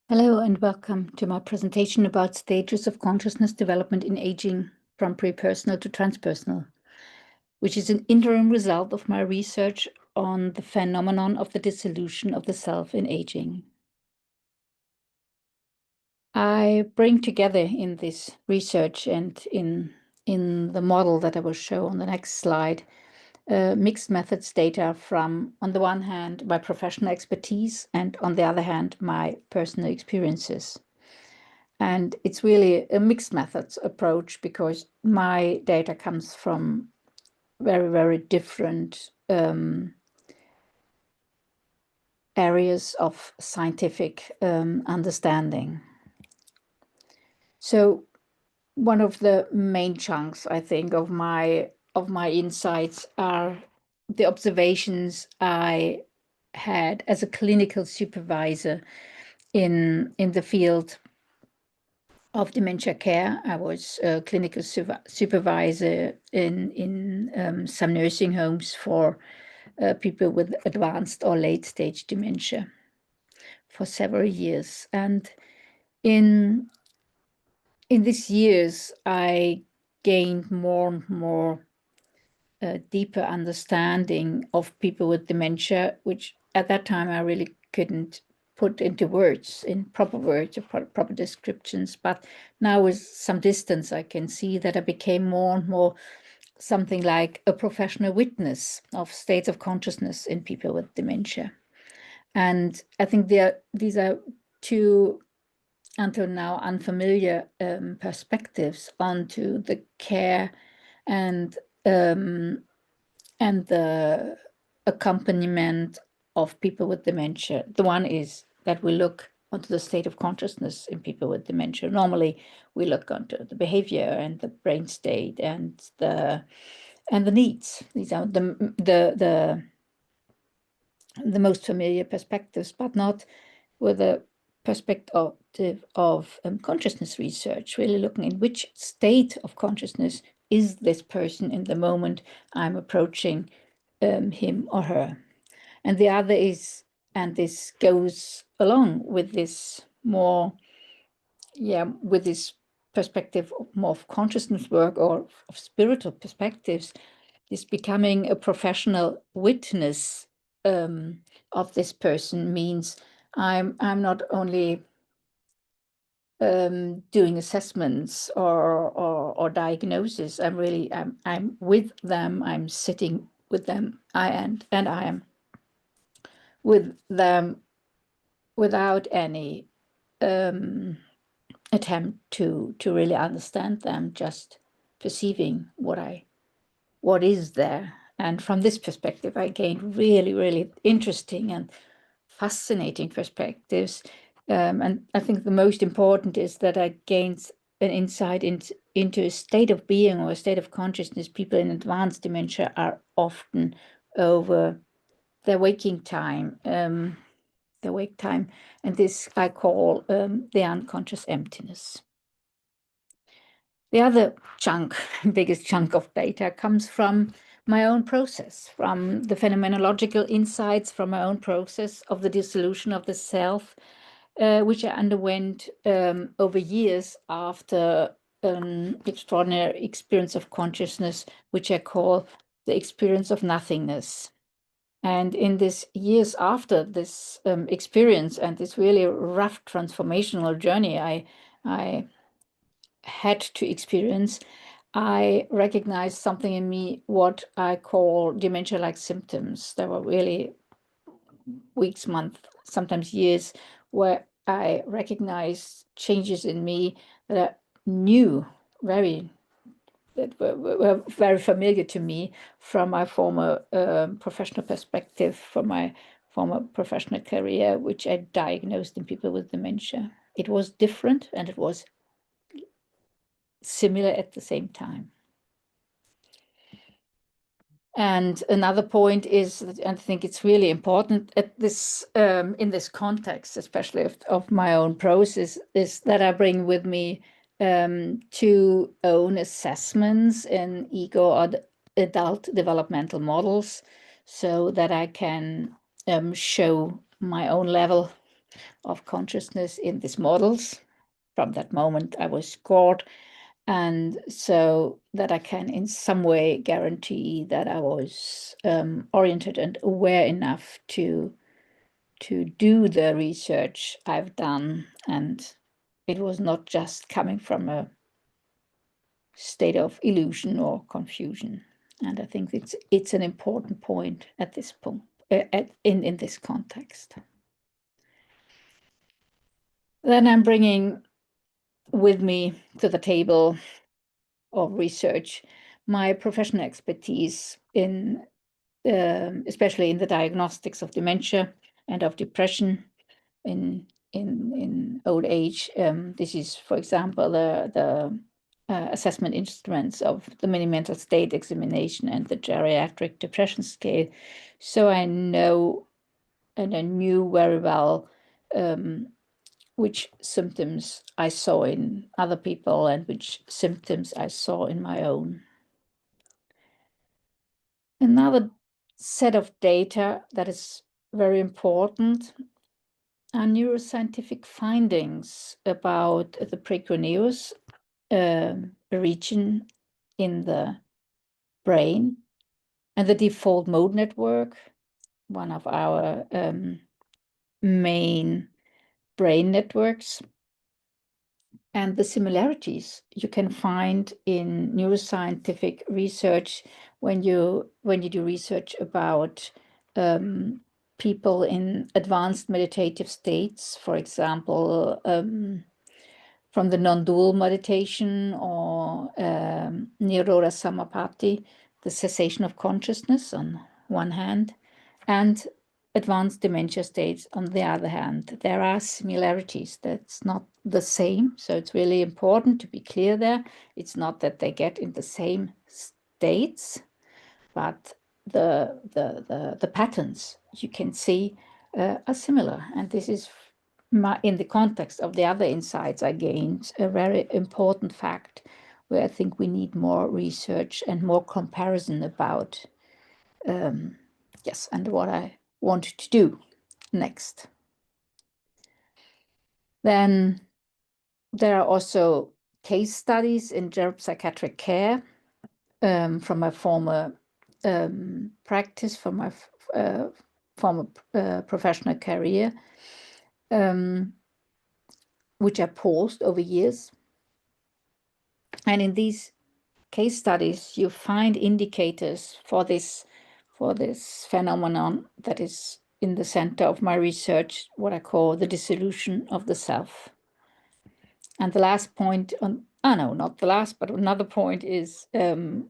Hello and welcome to my presentation about stages of consciousness development in aging from prepersonal to transpersonal, which is an interim result of my research on the phenomenon of the dissolution of the self in aging. I bring together in this research and in the model that I will show on the next slide, mixed methods data from, on the one hand, my professional expertise and on the other hand, my personal experiences. And it's really a mixed methods approach because my data comes from very, very different areas of scientific understanding. So one of the main chunks, I think, of my insights are the observations I had as a clinical supervisor in the field of dementia care. I was a clinical supervisor in some nursing homes for people with advanced or late stage dementia for several years. And in these years, I gained more and more deeper understanding of people with dementia, which at that time I really couldn't put into words, in proper words or proper descriptions. But now with some distance, I can see that I became more and more something like a professional witness of states of consciousness in people with dementia. And I think these are two until now unfamiliar perspectives onto the care and the accompaniment of people with dementia. The one is that we look onto the state of consciousness in people with dementia. Normally, we look onto the behavior and the brain state and the needs. These are the most familiar perspectives, but not with a perspective of consciousness research, really looking in which state of consciousness is this person in the moment I'm approaching him or her. And the other is, and this goes along with this more, with this perspective of more of consciousness work or of spiritual perspectives, is becoming a professional witness of this person means I'm not only doing assessments or diagnosis. I'm with them. I'm sitting with them. I am with them without any attempt to really understand them, just perceiving what is there. And from this perspective, I gained really, really interesting and fascinating perspectives. And I think the most important is that I gained an insight into a state of being or a state of consciousness. People in advanced dementia are often over their waking time, and this I call the unconscious emptiness. The other biggest chunk of data comes from my own process, from the phenomenological insights from my own process of the dissolution of the self, which I underwent over years after an extraordinary experience of consciousness, which I call the experience of nothingness. And in these years after this experience and this really rough transformational journey I had to experience, I recognized something in me, what I call dementia-like symptoms. There were really weeks, months, sometimes years, where I recognized changes in me that I knew that were very familiar to me from my former professional perspective, from my former professional career, which I diagnosed in people with dementia. It was different and it was similar at the same time. And another point is, and I think it's really important at this in this context, especially of my own process, is that I bring with me two own assessments in ego or adult developmental models, so that I can show my own level of consciousness in these models. From that moment, I was scored, and so that I can in some way guarantee that I was oriented and aware enough to do the research I've done, and it was not just coming from a state of illusion or confusion. And I think it's an important point at this point, in this context. Then I'm bringing with me to the table of research my professional expertise in, especially in the diagnostics of dementia and of depression in old age. This is, for example, the assessment instruments of the mini mental state examination and the geriatric depression scale. So I know, and I knew very well which symptoms I saw in other people and which symptoms I saw in my own. Another set of data that is very important are neuroscientific findings about the precuneus region in the brain and the default mode network, one of our main brain networks, and the similarities you can find in neuroscientific research when you do research about people in advanced meditative states, for example, from the non-dual meditation or Nirodha Samapatti, the cessation of consciousness on one hand, and advanced dementia states on the other hand. There are similarities. That's not the same. So it's really important to be clear there. It's not that they get in the same states, but the patterns you can see are similar. And this is in the context of the other insights I gained, a very important fact where I think we need more research and more comparison about. Yes, and what I want to do next. Then there are also case studies in geropsychiatric care from my former practice, from my former professional career, which I paused over years. And in these case studies, you find indicators for this phenomenon that is in the center of my research, what I call the dissolution of the self. And the last point on, no, not the last, but another point is in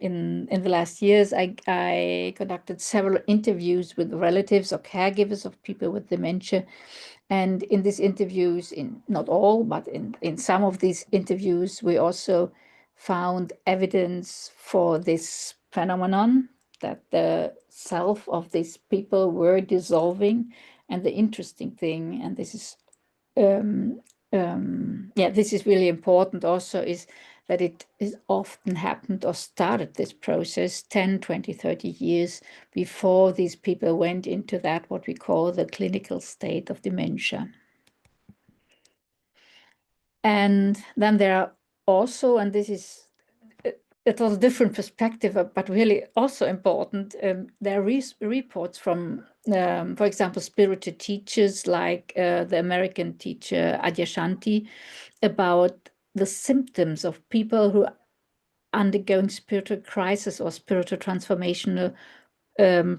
the last years, I conducted several interviews with relatives or caregivers of people with dementia. And in these interviews, in not all, but in some of these interviews, we also found evidence for this phenomenon, that the self of these people were dissolving. And the interesting thing, and this is this is really important also, is that it is often happened or started this process 10, 20, 30 years before these people went into that, what we call the clinical state of dementia. And then there are also, and this is a total different perspective, but really also important, there are reports from, for example, spirited teachers like the American teacher Adyashanti, about the symptoms of people who are undergoing spiritual crisis or spiritual transformational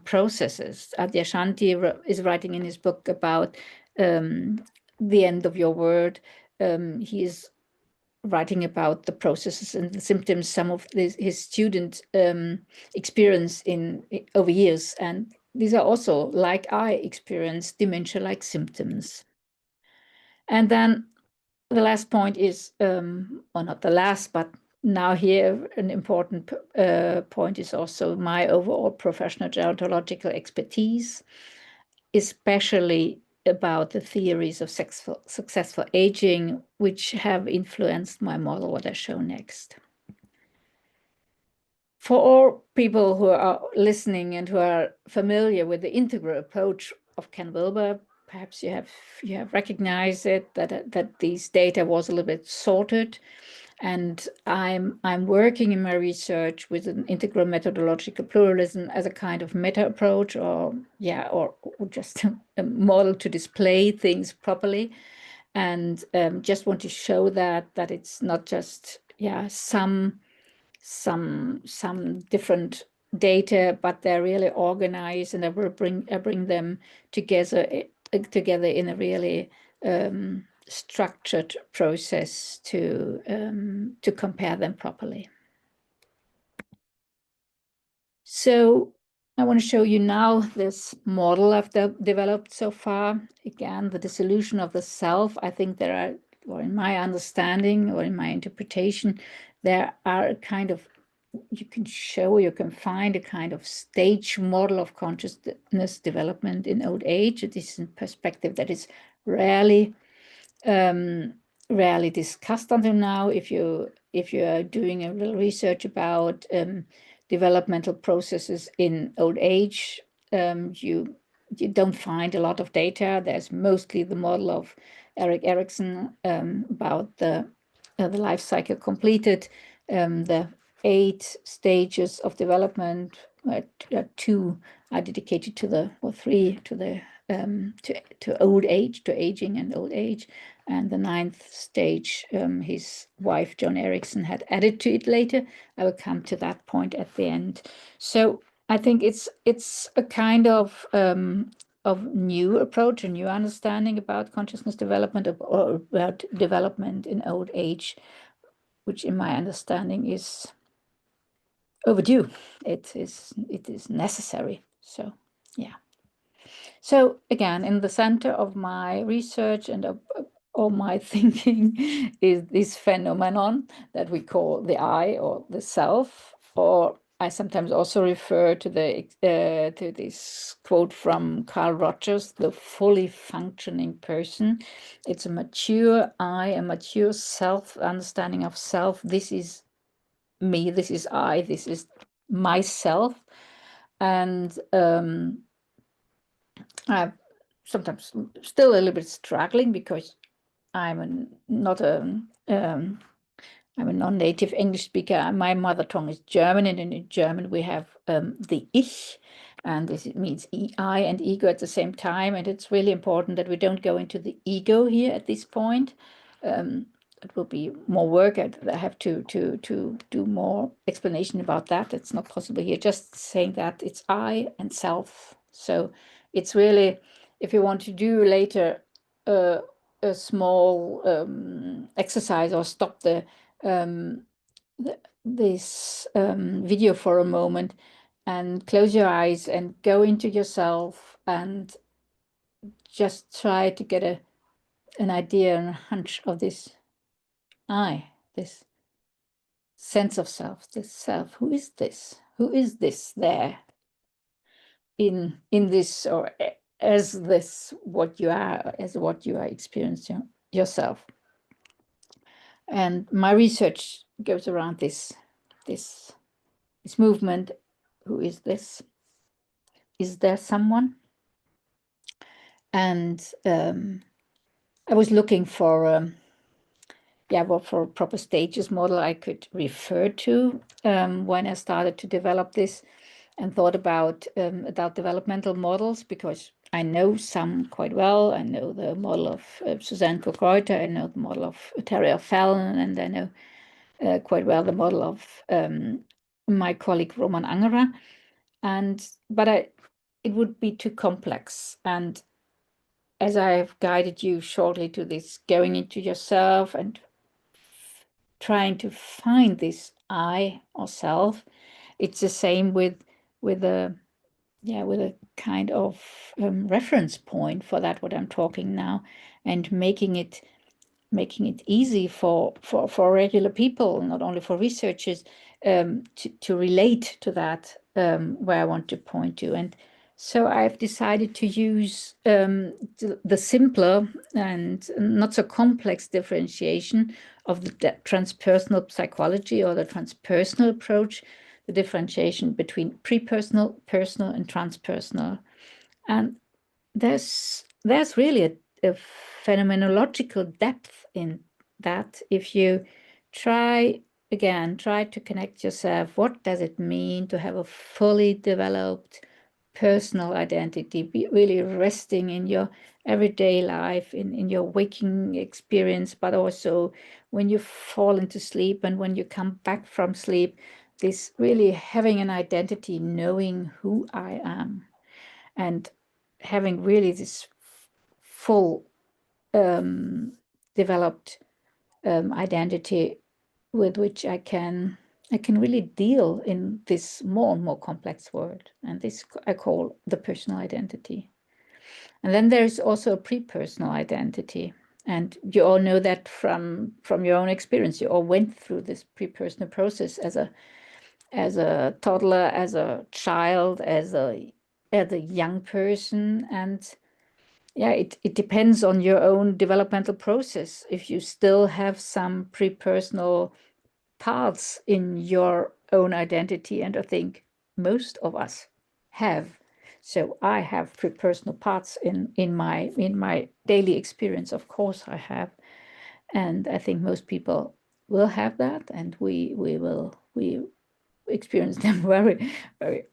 processes. Adyashanti is writing in his book about the end of your word. He is writing about the processes and the symptoms some of his students experience over years. And these are also, like I experienced, dementia-like symptoms. And then the last point is, or not the last, but now here an important point is also my overall professional gerontological expertise, especially about the theories of successful aging, which have influenced my model, what I show next. For all people who are listening and who are familiar with the integral approach of Ken Wilber, perhaps you have recognized it, that these data was a little bit sorted. And I'm working in my research with an integral methodological pluralism as a kind of meta approach, or just a model to display things properly, and just want to show that it's not just some different data, but they're really organized, and I will bring them together in a really structured process to compare them properly. So I want to show you now this model I've developed so far. Again, the dissolution of the self. I think there are, or in my understanding or in my interpretation, there are a kind of, you can find a kind of stage model of consciousness development in old age. It is a perspective that is rarely discussed until now. If you are doing a little research about developmental processes in old age, you don't find a lot of data. There's mostly the model of Erik Erikson about the life cycle completed, the 8 stages of development. 2 are dedicated to the, or 3 to the to old age, to aging and old age, and the 9th stage, his wife John Erickson had added to it later. I will come to that point at the end. So I think it's a kind of new approach, a new understanding about consciousness development, or about development in old age, which in my understanding is overdue. It is necessary. So yeah. So again, in the center of my research and of all my thinking is this phenomenon that we call the I, or the self, or I sometimes also refer to to this quote from Carl Rogers, the fully functioning person. It's a mature I, a mature self understanding of self. This is me, this is I, this is myself. And I'm sometimes still a little bit struggling, because I'm not I'm a non-native English speaker. My mother tongue is German, and in German we have the Ich, and this means I and ego at the same time. And it's really important that we don't go into the ego here at this point. It will be more work. I have to do more explanation about that. It's not possible here. Just saying that it's I and self. So it's really, if you want to do later a small exercise, or stop this video for a moment and close your eyes and go into yourself and just try to get an idea and a hunch of this I, this sense of self, this self. Who is this? Who is this there in this, or as this, what you are, as what you are experiencing yourself? And my research goes around this movement. Who is this? Is there someone? And I was looking for for a proper stages model I could refer to when I started to develop this, and thought about developmental models, because I know some quite well. I know the model of Suzanne Cook-Reuter, I know the model of Terry Fallon, and I know quite well the model of my colleague Roman Angerer. But it would be too complex. And as I've guided you shortly to this, going into yourself and trying to find this I, or self, it's the same with a kind of reference point for that, what I'm talking now, and making it easy for regular people, not only for researchers, to relate to that, where I want to point to. And so I've decided to use the simpler and not so complex differentiation of the transpersonal psychology, or the transpersonal approach, the differentiation between prepersonal, personal, and transpersonal. And there's there's really a phenomenological depth in that. If you try to connect yourself, what does it mean to have a fully developed personal identity, be really resting in your everyday life, in your waking experience, but also when you fall into sleep and when you come back from sleep, this really having an identity, knowing who I am, and having really this full developed identity with which I can really deal in this more and more complex world. And this I call the personal identity. And then there's also a pre-personal identity. And you all know that from your own experience. You all went through this pre-personal process as a toddler, as a child, as a young person. And yeah, it depends on your own developmental process. If you still have some pre-personal parts in your own identity, and I think most of us have. So I have pre-personal parts in my daily experience. Of course I have, and I think most people will have that, and we experience them very, very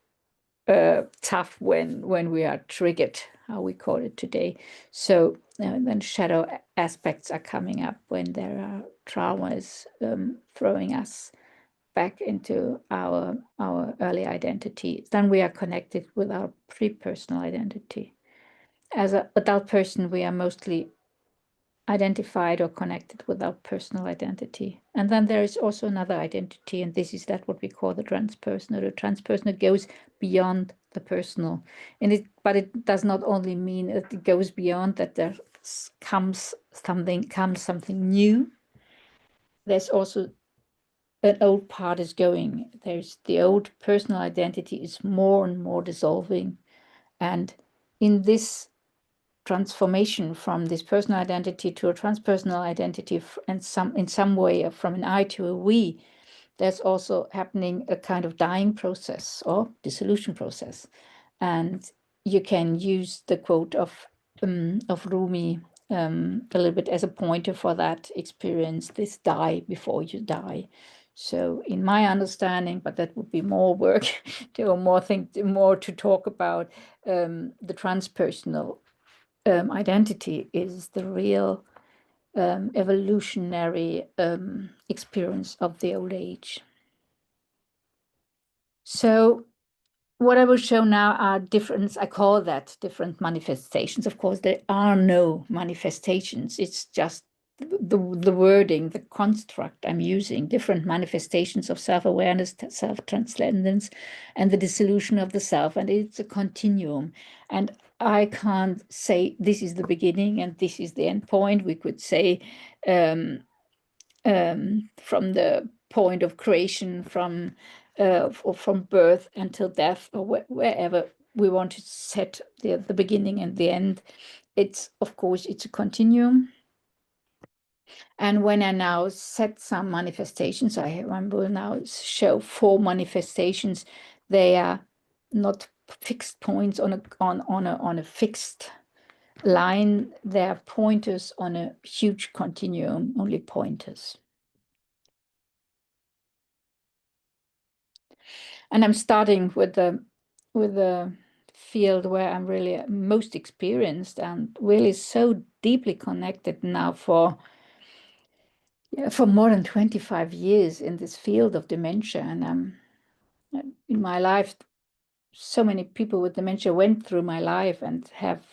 tough when we are triggered, how we call it today. So then shadow aspects are coming up when there are traumas throwing us back into our early identity. Then we are connected with our pre-personal identity. As an adult person, we are mostly identified or connected with our personal identity. And then there is also another identity, and this is that what we call the transpersonal. The transpersonal goes beyond the personal, but it does not only mean that it goes beyond, that there comes something new. There's also an old part is going. There's the old personal identity is more and more dissolving, and in this transformation from this personal identity to a transpersonal identity, and in some way from an I to a we, there's also happening a kind of dying process or dissolution process. And you can use the quote of Rumi a little bit as a pointer for that experience, this die before you die. So in my understanding, but that would be more work to more to talk about, the transpersonal identity is the real evolutionary experience of the old age. So what I will show now are different, I call that different manifestations. Of course, there are no manifestations. It's just the wording, the construct I'm using, different manifestations of self-awareness, self-transcendence, and the dissolution of the self. And it's a continuum. And I can't say this is the beginning and this is the end point. We could say from the point of creation, or from birth until death, or wherever we want to set the beginning and the end. It's, of course, it's a continuum. And when I now set some manifestations, I will now show 4 manifestations. They are not fixed points on a fixed line. They are pointers on a huge continuum, only pointers. And I'm starting with the field where I'm really most experienced and really so deeply connected now for more than 25 years in this field of dementia. And in my life, so many people with dementia went through my life and have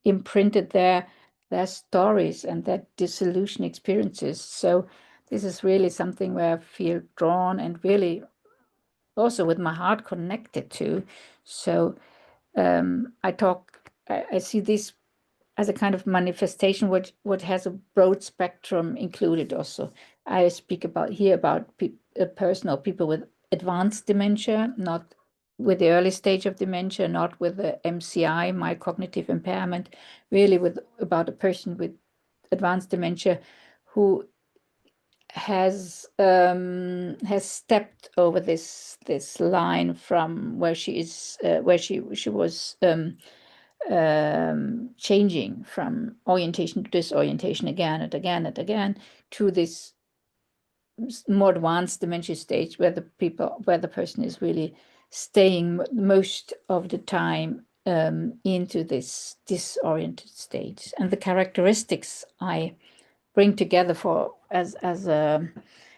imprinted their stories and their dissolution experiences. So this is really something where I feel drawn and really also with my heart connected to. So I see this as a kind of manifestation, what has a broad spectrum included also. I speak about personal people with advanced dementia, not with the early stage of dementia, not with the MCI, my cognitive impairment, really about a person with advanced dementia who has stepped over this line from where she was changing from orientation to disorientation again and again and again to this more advanced dementia stage where the person is really staying most of the time into this disoriented state. And the characteristics I bring together as a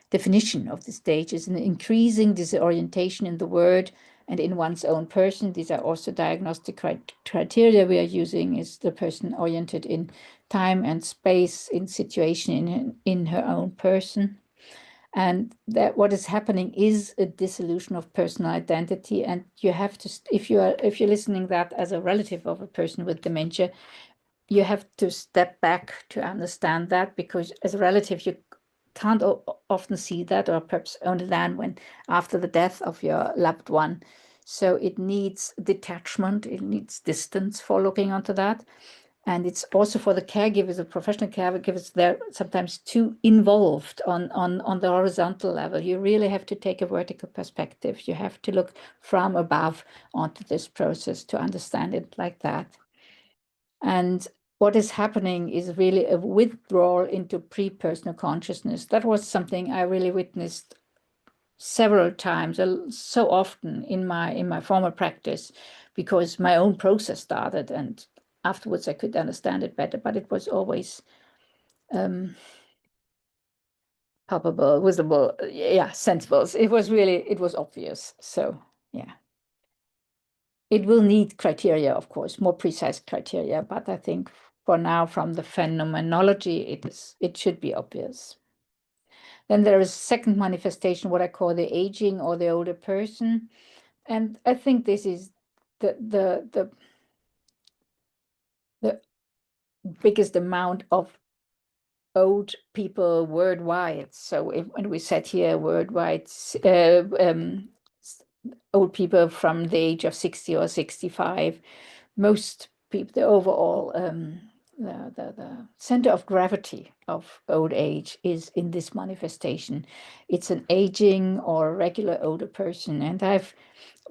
definition of the stage is an increasing disorientation in the word and in one's own person. These are also diagnostic criteria we are using. Is the person oriented in time and space, in situation, in her own person? And that what is happening is a dissolution of personal identity. And you have to, if you're listening that as a relative of a person with dementia, you have to step back to understand that, because as a relative, you can't often see that, or perhaps only then when after the death of your loved one. So it needs detachment, it needs distance for looking onto that. And it's also for the caregivers, the professional caregivers, they're sometimes too involved on the horizontal level. You really have to take a vertical perspective. You have to look from above onto this process to understand it like that. And what is happening is really a withdrawal into pre-personal consciousness. That was something I really witnessed several times, so often in my former practice, because my own process started, and afterwards I could understand it better. But it was always palpable, visible, yeah, sensible. It was obvious. So yeah. It will need criteria, of course, more precise criteria, but I think for now, from the phenomenology, it should be obvious. Then there is second manifestation, what I call the aging or the older person. And I think this is the biggest amount of old people worldwide. So when we said here worldwide, old people from the age of 60 or 65, most people, the overall the center of gravity of old age is in this manifestation. It's an aging or regular older person. And I've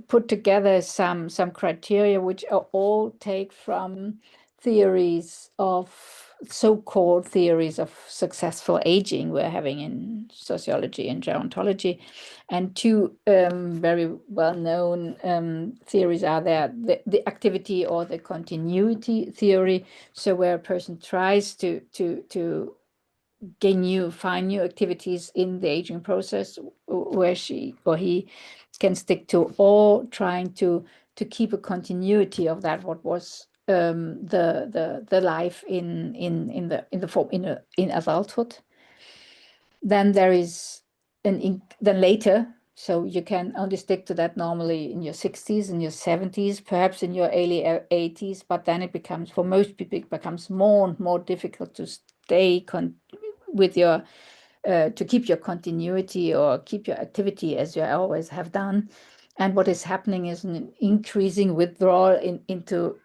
put together some criteria which are all take from theories of so-called theories of successful aging we're having in sociology and gerontology. And two very well-known theories are there: the activity or the continuity theory. So where a person tries to find new activities in the aging process where she or he can stick to, or trying to keep a continuity of that what was the life in adulthood. Then there is then later, so you can only stick to that normally in your 60s, in your 70s, perhaps in your early 80s, but then it becomes, for most people, it becomes more and more difficult to stay with your to keep your continuity or keep your activity as you always have done. And what is happening is an increasing withdrawal into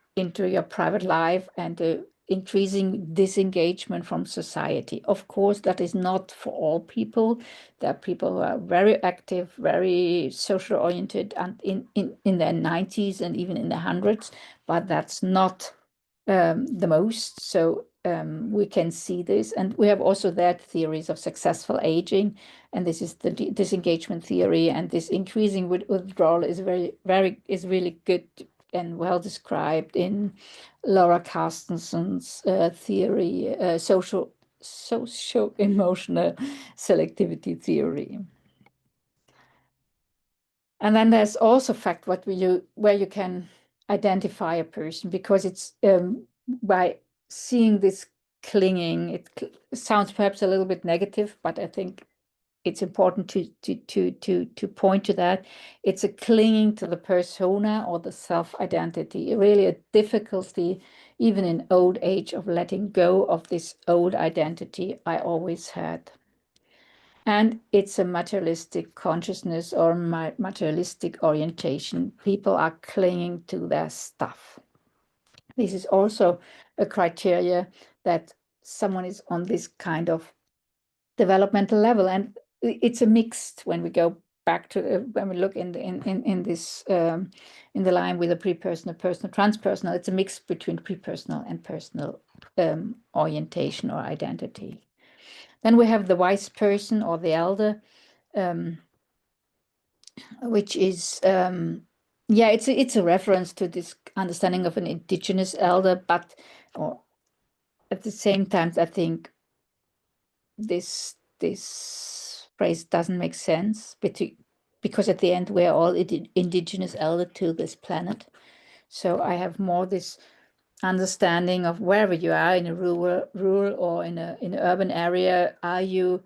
your private life and increasing disengagement from society. Of course, that is not for all people. There are people who are very active, very social oriented, and in their 90s and even in their hundreds, but that's not the most. So we can see this, and we have also that theories of successful aging, and this is the disengagement theory, and this increasing withdrawal is is really good and well described in Laura Carstenson's theory, social emotional selectivity theory. And then there's also fact where you can identify a person, because it's by seeing this clinging. It sounds perhaps a little bit negative, but I think it's important to point to that. It's a clinging to the persona or the self-identity, really a difficulty, even in old age, of letting go of this old identity I always had. And it's a materialistic consciousness or materialistic orientation. People are clinging to their stuff. This is also a criteria that someone is on this kind of developmental level. And it's a mixed when we go back to when we look in this in the line with the prepersonal, personal, transpersonal, it's a mix between prepersonal and personal orientation or identity. Then we have the wise person or the elder, which is it's a reference to this understanding of an indigenous elder, but or at the same time, I think this phrase doesn't make sense because at the end we're all indigenous elder to this planet. So I have more this understanding of wherever you are in a rural or in an urban area, are you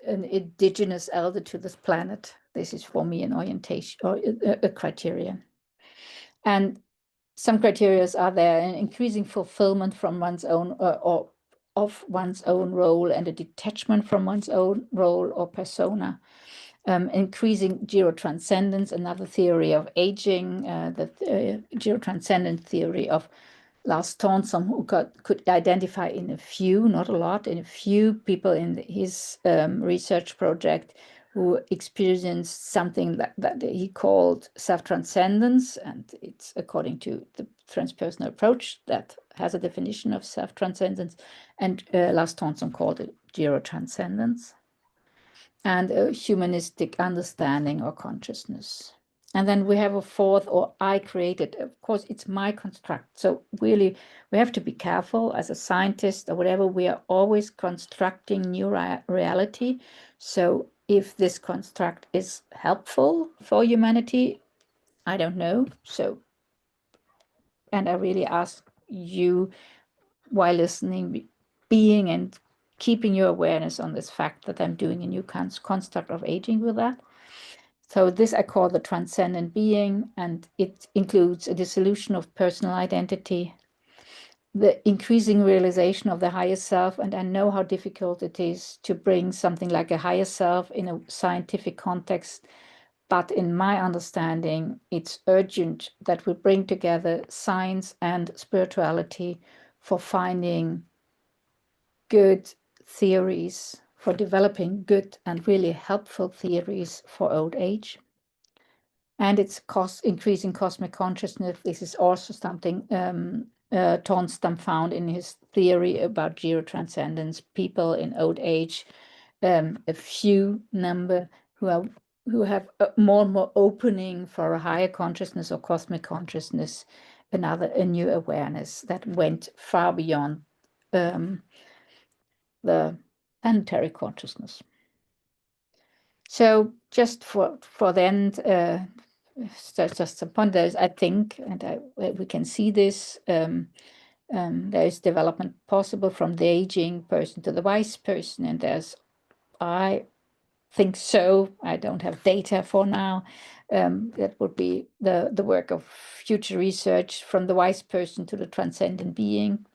an indigenous elder to this planet? This is for me an orientation or a criterion. And some criteria are there: an increasing fulfillment from one's own or of one's own role, and a detachment from one's own role or persona. Increasing gerontological, another theory of aging, the gerontological theory of Lars Thornson, who could identify in a few, not a lot, in a few people in his research project who experienced something that he called self-transcendence, and it's according to the transpersonal approach that has a definition of self-transcendence, and Lars Thornson called it gerontological, and a humanistic understanding or consciousness. And then we have a fourth, or I created. Of course, it's my construct. So really, we have to be careful as a scientist or whatever. We are always constructing new reality. So if this construct is helpful for humanity, I don't know. So, and I really ask you, while listening, being and keeping your awareness on this fact that I'm doing a new construct of aging with that. So this I call the transcendent being, and it includes a dissolution of personal identity, the increasing realization of the higher self. And I know how difficult it is to bring something like a higher self in a scientific context. But in my understanding, it's urgent that we bring together science and spirituality for finding good theories, for developing good and really helpful theories for old age. And it's increasing cosmic consciousness. This is also something Tornstam found in his theory about gerotranscendence. People in old age, a few number who have more and more opening for a higher consciousness or cosmic consciousness, a new awareness that went far beyond the planetary consciousness. So just for the end, just some pointers, I think, and we can see this, there is development possible from the aging person to the wise person, and I think so. I don't have data for now. That would be the work of future research, from the wise person to the transcendent being.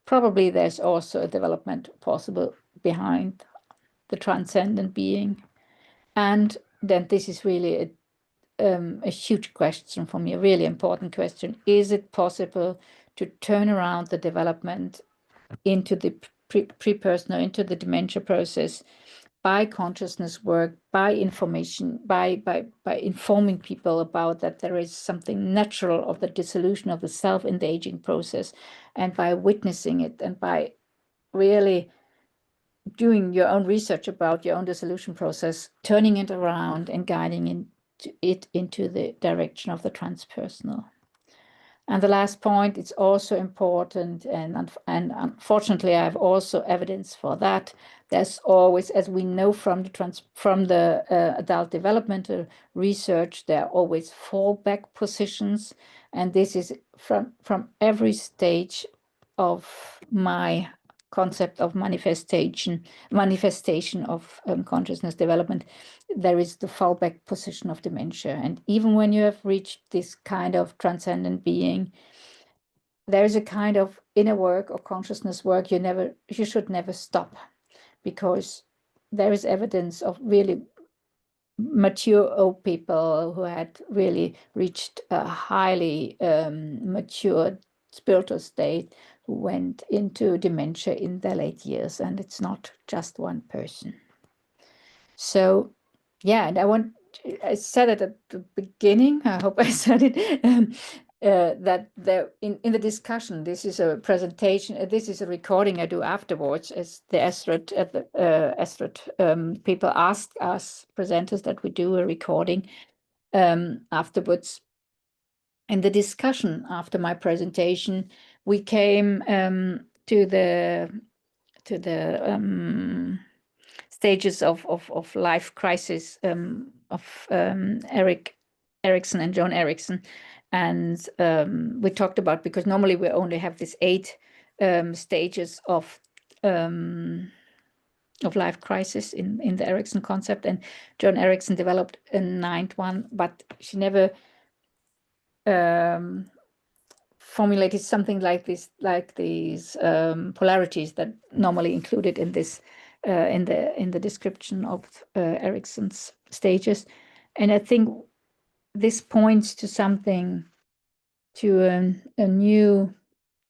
Probably there's also a development possible behind the transcendent being. And then this is really a huge question for me, a really important question. Is it possible to turn around the development into the prepersonal, into the dementia process, by consciousness work, by information, by informing people about that there is something natural of the dissolution of the self in the aging process, and by witnessing it, and by really doing your own research about your own dissolution process, turning it around and guiding it into the direction of the transpersonal. And the last point, it's also important, and unfortunately, I have also evidence for that. There's always, as we know from the adult developmental research, there are always fallback positions, and this is from every stage of my concept of manifestation of consciousness development. There is the fallback position of dementia. And even when you have reached this kind of transcendent being, there is a kind of inner work or consciousness work you should never stop, because there is evidence of really mature old people who had really reached a highly matured spiritual state, who went into dementia in their late years, and it's not just one person. So, yeah, and I want I said it at the beginning. I hope I said it. That there in the discussion, this is a presentation. This is a recording I do afterwards, as the ESRAD people ask us presenters that we do a recording afterwards. In the discussion after my presentation, we came to the stages of life crisis of Erickson and John Erickson. And we talked about, because normally we only have these 8 stages of life crisis in the Erickson concept. And John Erickson developed a 9th one, but she never formulated something like this, like these polarities that normally included in this in the description of Erickson's stages. And I think this points to something, to a new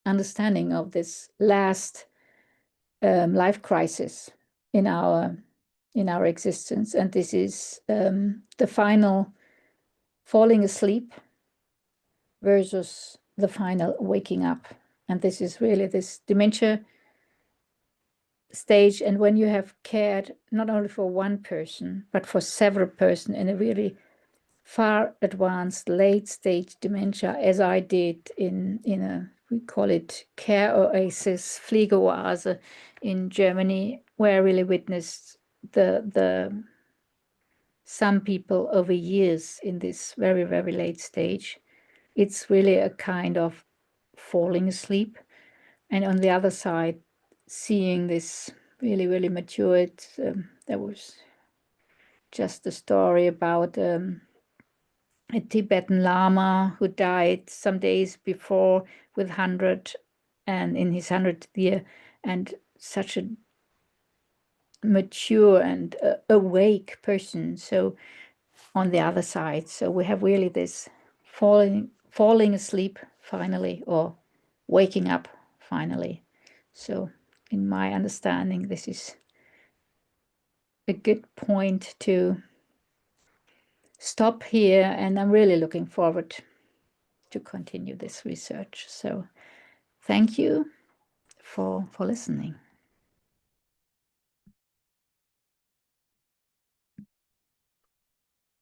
understanding of this last life crisis in our existence. And this is the final falling asleep versus the final waking up. And this is really this dementia stage. And when you have cared not only for one person, but for several persons in a really far advanced late stage dementia, as I did in a, we call it care oasis, Fliegeoase in Germany, where I really witnessed the some people over years in this very, very late stage. It's really a kind of falling asleep. And on the other side, seeing this really, really matured, there was just a story about a Tibetan Lama who died some days before with 100, and in his 100th year, and such a mature and awake person. So on the other side, so we have really this falling asleep finally, or waking up finally. So in my understanding, this is a good point to stop here, and I'm really looking forward to continue this research. So thank you for listening.